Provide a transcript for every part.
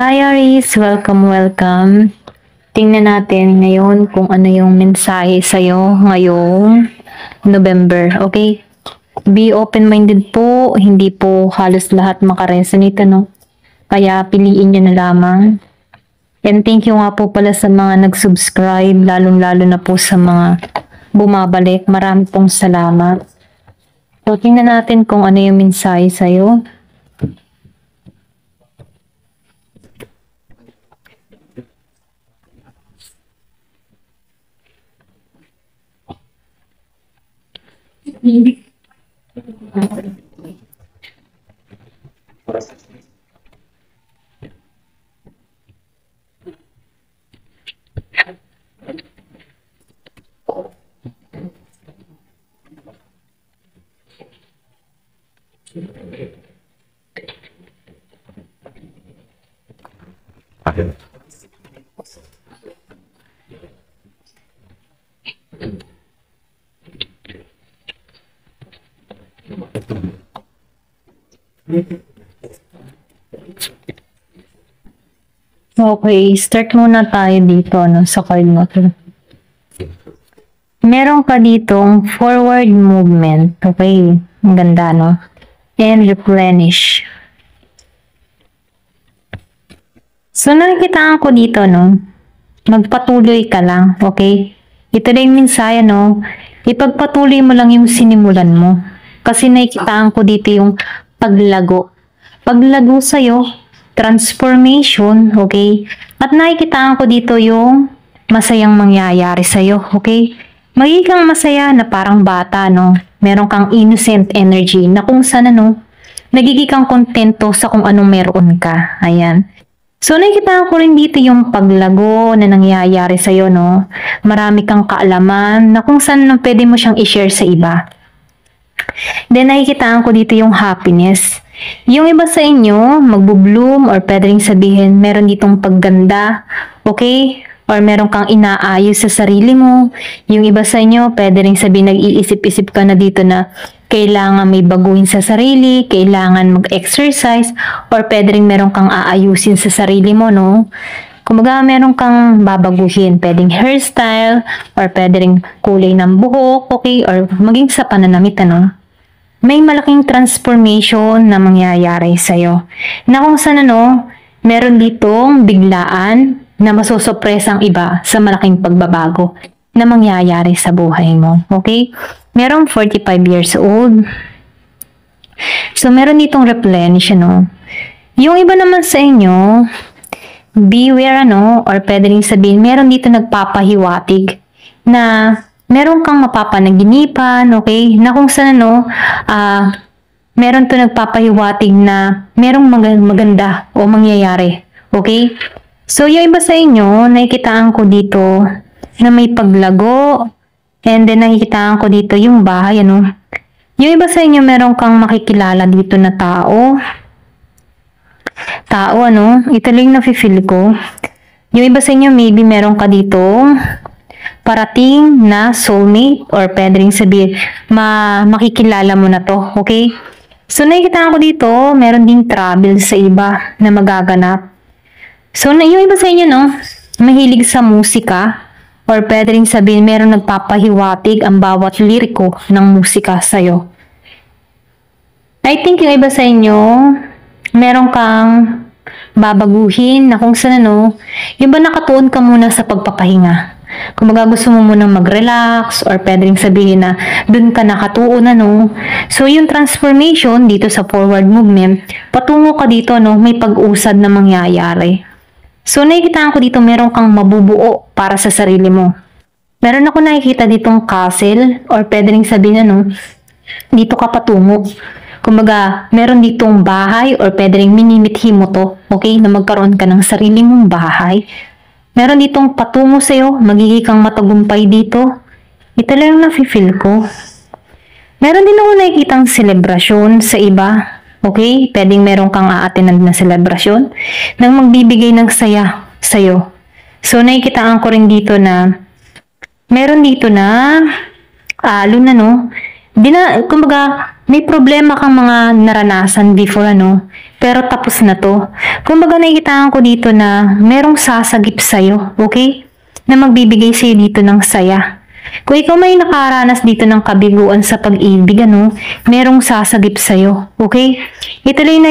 Hi Aris, welcome. Tingnan natin ngayon kung ano yung mensahe sa'yo ngayong November, okay? Be open-minded po, hindi po halos lahat makaresonate, no? Kaya piliin nyo na lamang. And thank you nga po pala sa mga nag-subscribe, lalong-lalo na po sa mga bumabalik. Marami pong salamat. So, tingnan natin kung ano yung mensahe sa'yo. Okay, start muna tayo dito sa card mo. Meron ka ditong forward movement. Okay, ang ganda, no? And replenish. So, nakikitaan ko dito, no? Magpatuloy ka lang, okay? Ito na yung mensahe, no? Ipagpatuloy mo lang yung sinimulan mo. Kasi nakikitaan ko dito yung paglago. Paglago sa'yo, transformation, okay? At nakikitaan ko dito yung masayang mangyayari sa'yo, okay? Magiging masaya na parang bata, no? Meron kang innocent energy na kung saan, nagiging kang kontento sa kung anong meron ka. Ayan. So, nakikita ko rin dito yung paglago na nangyayari sa'yo, no? Marami kang kaalaman na kung saan pwede mo siyang i-share sa iba. Then, nakikita ko dito yung happiness. Yung iba sa inyo, magbo-bloom or pwede rin sabihin, meron ditong pagganda, okay? Or meron kang inaayos sa sarili mo. Yung iba sa inyo, pwede rin sabihin, nag-iisip-isip ka na dito na kailangan may baguhin sa sarili, kailangan mag-exercise, or pwede rin meron kang aayusin sa sarili mo, no? Kumbaga, meron kang babaguhin. Pwedeng hairstyle, or pwede rin kulay ng buhok, okay? Or maging sa pananamit, may malaking transformation na mangyayari sa'yo. Na kung saan meron ditong biglaan na masusupresang iba sa malaking pagbabago na mangyayari sa buhay mo. Okay? Merong 45 years old. So, meron ditong replenish, Yung iba naman sa inyo, beware, or pwede rin sabihin, meron dito nagpapahiwatig na meron kang mapapanaginipan, okay? Na kung saan, meron to nagpapahiwatig na merong maganda o mangyayari, okay? So, yung iba sa inyo, nakikitaan ko dito na may paglago, and then nakikitaan ko dito yung bahay, Yung iba sa inyo, meron kang makikilala dito na tao. Ito lang nafe-feel ko. Yung iba sa inyo, maybe meron ka dito parating na soulmate or pwede rin sabihin, makikilala mo na to, okay? So, nakikita ko dito, meron ding travel sa iba na magaganap. So, yung iba sa inyo, mahilig sa musika or pwede rin sabihin, meron nagpapahiwatig ang bawat liriko ng musika sa'yo. I think yung iba sa inyo, meron kang babaguhin na kung saan, yung ba nakatuon ka muna sa pagpapahinga. Kung gusto mo munang mag-relax or pwede rin sabihin na dun ka nakatuon, So, yung transformation dito sa forward movement, patungo ka dito, may pag-usad na mangyayari. So, nakikita ko dito, meron kang mabubuo para sa sarili mo. Meron ako nakikita ditong castle or pwede rin sabihin, dito ka patungo. Kumbaga, meron ditong bahay or pwede rin minimithi mo to, okay? Na magkaroon ka ng sarili mong bahay. Meron ditong patungo sa'yo, magiging kang matagumpay dito. Ito lang nafe-feel ko. Meron din ako nakikitang selebrasyon sa iba. Okay? Pwedeng meron kang a-attend na selebrasyon nang magbibigay ng saya sa'yo. So, nakikitaan ko rin dito na meron dito na alon kumbaga, may problema kang mga naranasan before, ano, pero tapos na to. Kumbaga nakikitaan ko dito na merong sasagip sa'yo, okay? Na magbibigay sa'yo dito ng saya. Kung ikaw may nakaranas dito ng kabiguan sa pag-ibig, ano, merong sasagip sa'yo, okay? Ito lang yung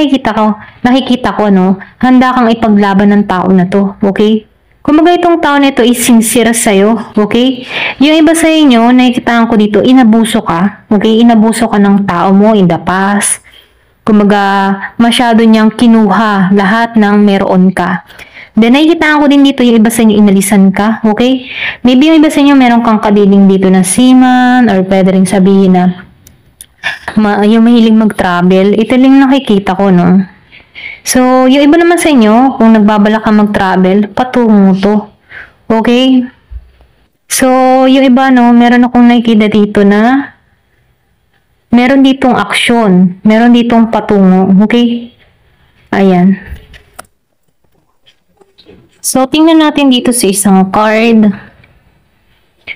nakikita ko, ano, handa kang ipaglaban ng tao na to, okay? Kumbaga itong tao na ito is sincere sa'yo, okay? Yung iba sa inyo, nakikitaan ko dito, inabuso ka, okay? Inabuso ka ng tao mo in the past. Kumbaga, masyado niyang kinuha lahat ng meron ka. Then, nakikitaan ko din dito yung iba sa inyo, inalisan ka, okay? Maybe yung iba sa inyo, meron kang kadiling dito na seaman, or pwede rin sabihin na yung mahiling mag-travel. Ito lang nakikita ko, no? So, yung iba naman sa inyo, kung nagbabala ka mag-travel, patungo to. Okay? So, yung iba, no, meron akong nakikita dito na meron ditong aksyon. Meron ditong patungo. Okay? Ayan. So, tingnan natin dito sa isang card.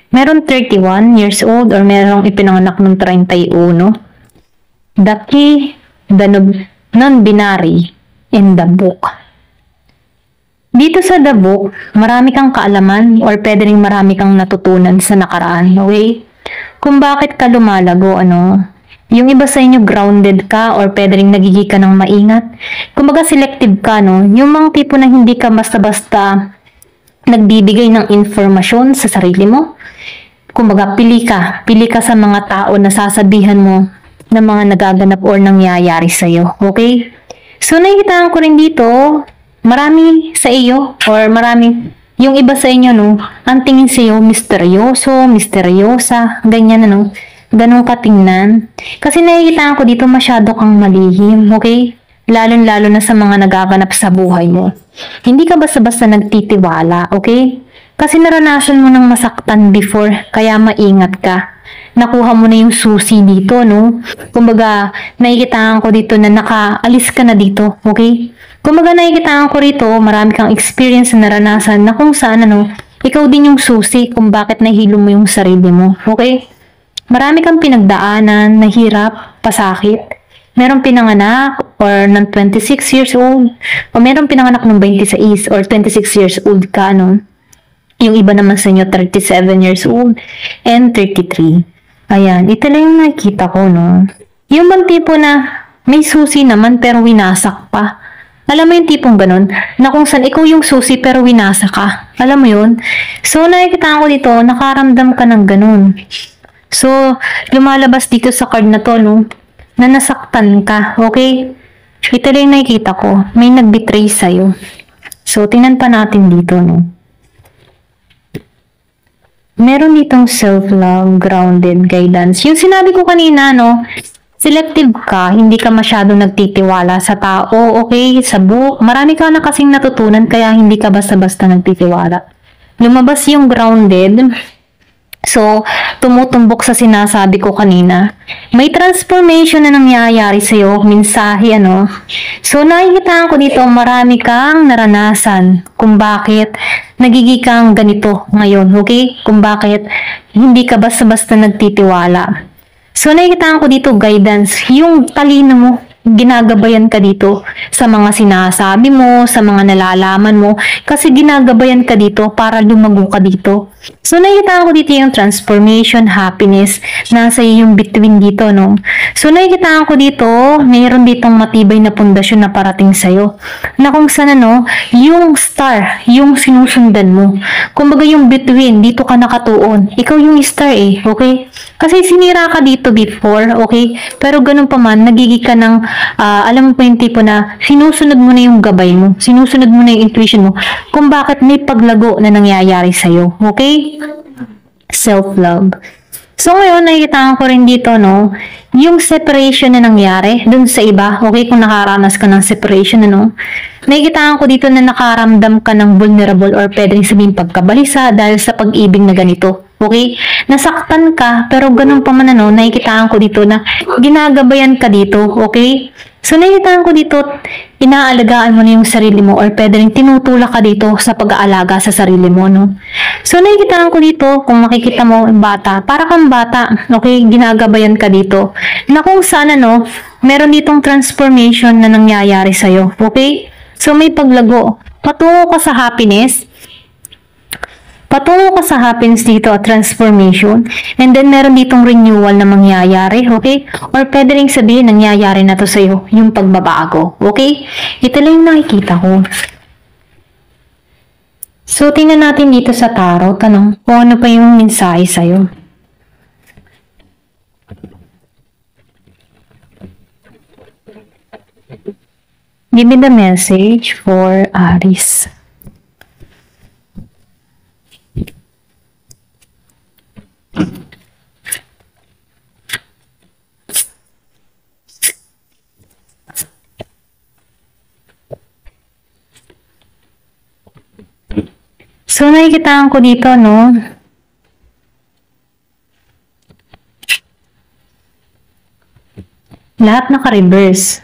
Meron 31 years old or merong ipinanganak ng 31. The key, the non-binary in the book. Dito sa the book, marami kang kaalaman or pwede rin marami kang natutunan sa nakaraan, okay? Kung bakit ka lumalago, ano? Yung iba sa inyo grounded ka or pwede rin nagiging ka ng maingat. Kumbaga selective ka, no? Yung mga tipo na hindi ka basta-basta nagbibigay ng informasyon sa sarili mo. Kumbaga pili ka sa mga tao na sasabihan mo ng mga nagaganap or nangyayari sa'yo, okay? So, nakikitaan ko rin dito, marami sa iyo, or marami, yung iba sa inyo, no, ang tingin sa iyo, misteryoso, misteryosa, ganyan, ano, ganun katingnan. Kasi nakikitaan ko dito, masyado kang malihim, okay? Lalo-lalo na sa mga nagaganap sa buhay mo. Hindi ka basta-basta nagtitiwala, okay? Kasi naranasan mo ng masaktan before, kaya maingat ka. Nakuha mo na yung susi dito, no? Kumbaga, nakikitaan ko dito na nakaalis ka na dito, okay? Kumbaga, nakikitaan ko rito, marami kang experience na naranasan na kung saan, ano, ikaw din yung susi kung bakit nahilo mo yung sarili mo, okay? Marami kang pinagdaanan, nahirap, pasakit. Merong pinanganak or ng 26 years old, o merong pinanganak ng 26 or 26 years old ka, no? Yung iba naman sa inyo, 37 years old and 33. Ayan, ito lang yung nakikita ko, no? Yung bang tipo na may susi naman pero winasak pa. Alam mo yung tipong ganun? Na kung saan ikaw yung susi pero winasak ka. Alam mo yun? So, nakikita ko dito, nakaramdam ka ng ganun. So, lumalabas dito sa card na to, no? Na nasaktan ka, okay? Ito lang yung nakikita ko. May nag-betray sa'yo. So, tingnan pa natin dito, no? Meron ditong self-love, grounded, guidance. Yung sinabi ko kanina, no, selective ka, hindi ka masyadong nagtitiwala sa tao, okay, sa book. Marami ka na kasing natutunan, kaya hindi ka basta-basta nagtitiwala. Lumabas yung grounded. So, tumutumbok sa sinasabi ko kanina. May transformation na nangyayari sa'yo, mensahe, ano. So, nakikita ko dito, marami kang naranasan kung bakit nagiging kang ganito ngayon, okay? Kung bakit hindi ka basta-basta nagtitiwala. So, nakikita ko dito, guidance, yung talino mo, ginagabayan ka dito sa mga sinasabi mo, sa mga nalalaman mo, kasi ginagabayan ka dito para lumago ka dito. So, nakikita ko dito yung transformation, happiness, nasa yung between dito, no? So, nakikita ko dito, mayroon ditong matibay na pundasyon na parating sa'yo. Na kung saan, ano, yung star, yung sinusundan mo. Kumbaga yung between, dito ka nakatuon. Ikaw yung star okay? Kasi sinira ka dito before, okay? Pero ganun pa man, nagiging ka ng, alam mo pa yung tipo na, sinusunod mo na yung gabay mo, sinusunod mo na yung intuition mo, kung bakit may paglago na nangyayari sa'yo, okay? Self-love. So, ngayon, nakikita ko rin dito, no, yung separation na nangyari dun sa iba, okay, kung nakaranas ka ng separation, ano, nakikita ko dito na nakaramdam ka ng vulnerable or pwedeng sabihin pagkabalisa dahil sa pag-ibig na ganito. Okay? Nasaktan ka, pero ganun pa man, ano, nakikita ko dito na ginagabayan ka dito, okay? So, nakikita ko dito, inaalagaan mo na yung sarili mo or pwede rin tinutulak ka dito sa pag-aalaga sa sarili mo, no? So, nakikita ko dito, kung makikita mo, bata, para kang bata, okay, ginagabayan ka dito, na kung saan, ano, meron ditong transformation na nangyayari sa'yo, okay? So, may paglago. Patungo ka sa happiness, patungo ka sa happiness dito at transformation. And then, meron ditong renewal na mangyayari, okay? Or pwede rin sabihin, nangyayari na to sa'yo, yung pagbabago, okay? Ito lang yung nakikita ko. So, tingnan natin dito sa tarot, tanong, kung ano pa yung mensahe sa'yo. Give me the message for Aries. So, nakikitaan ko dito, no? Lahat naka-reverse.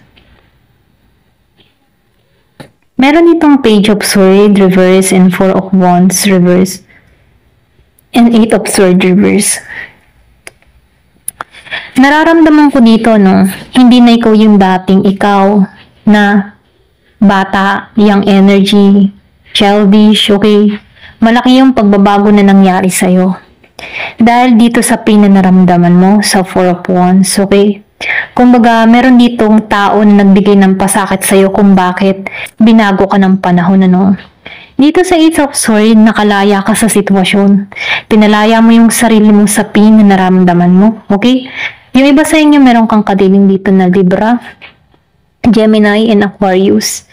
Meron itong Page of Swords, reverse, and Four of Wands, reverse, and Eight of Swords, reverse. Nararamdaman ko dito, no? Hindi na ikaw yung dating ikaw na bata, young energy, childish, okay? Malaki yung pagbabago na nangyari sa'yo. Dahil dito sa pinanaramdaman mo, sa Four of Wands, okay? Kumbaga, meron ditong tao na nagbigay ng pasakit sa'yo kung bakit binago ka ng panahon, ano? Dito sa Eight of Swords, nakalaya ka sa sitwasyon. Pinalaya mo yung sarili mo sa pinanaramdaman mo, okay? Yung iba sa inyo, meron kang kadiling dito na Libra, Gemini, and Aquarius.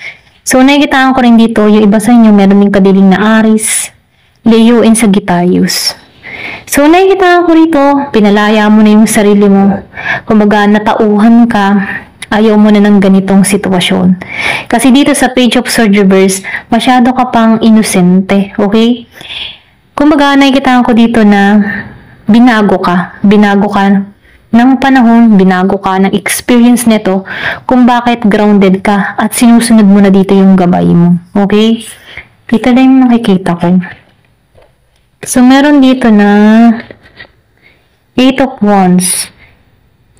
So, nakikitaan ko rin dito, yung iba sa inyo, meron din kadiling na Aries, Leo, and Sagittarius. So, nakikitaan ko rito, pinalaya mo na yung sarili mo. Kumbaga, natauhan ka, ayaw mo na ng ganitong sitwasyon. Kasi dito sa Page of Swords reverse, masyado ka pang inosente, okay? Kumbaga, nakikitaan ko dito na binago ka ng panahon, binago ka ng experience nito kung bakit grounded ka at sinusunod mo na dito yung gabay mo. Okay? Ito lang yung nakikita ko. So, meron dito na Eight of Wands,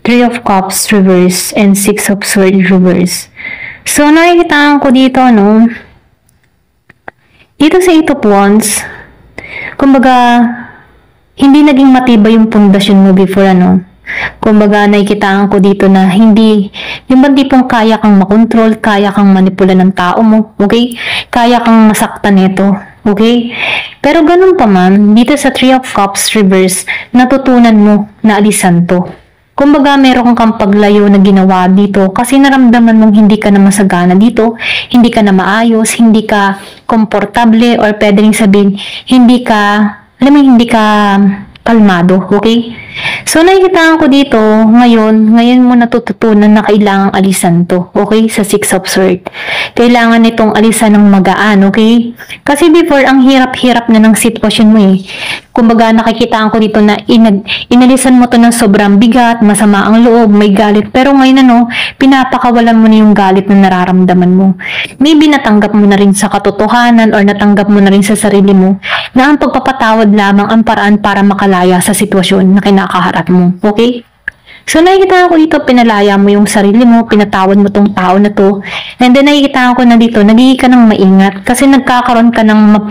Three of Cups reverse, and Six of Swords reverse. So, nakikitaan ko dito, no? Dito sa Eight of Wands, kumbaga, hindi naging matibay yung pundasyon mo before, ano? Kumbaga, nakikitaan ko dito na hindi, yung bang tipong kaya kang makontrol, kaya kang manipula ng tao mo, okay? Kaya kang masaktan nito, okay? Pero ganun pa man, dito sa Three of Cups reverse, natutunan mo na alisan to. Kumbaga, meron kang paglayo na ginawa dito kasi naramdaman mong hindi ka na masagana dito, hindi ka na maayos, hindi ka komportable, or pwede rin sabihin, hindi ka, alam mo, hindi ka kalmado, okay? So, nakikitaan ko dito, ngayon mo natututunan na kailangang alisan to, okay? Sa Six of Swords. Kailangan itong alisan ng magaan, okay? Kasi before, ang hirap-hirap na ng sitwasyon mo eh. Kumbaga, nakikitaan ko dito na inalisan mo to ng sobrang bigat, masama ang loob, may galit. Pero ngayon, ano, pinapakawalan mo na yung galit na nararamdaman mo. Maybe natanggap mo na rin sa katotohanan or natanggap mo na rin sa sarili mo na ang pagpapatawad lamang ang paraan para makalaya sa sitwasyon na kinakaharap mo. Okay? So, nakikita ko dito, pinalaya mo yung sarili mo, pinatawad mo tong tao na to. And then, nakikita ko na dito, nagiging ka ng maingat kasi nagkakaroon ka ng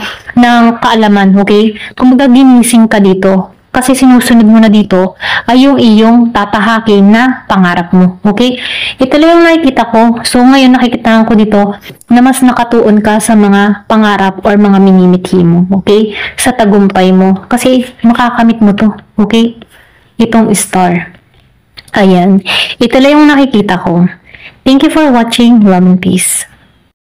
kaalaman, okay? Kumbaga, ginising ka dito. Kasi sinusunod mo na dito ay yung iyong tatahakin na pangarap mo, okay? Ito lang yung nakikita ko. So, ngayon nakikita ko dito na mas nakatuon ka sa mga pangarap or mga minimithi mo, okay? Sa tagumpay mo. Kasi makakamit mo to, okay? Itong star. Ayan. Ito lang yung nakikita ko. Thank you for watching. Love and peace.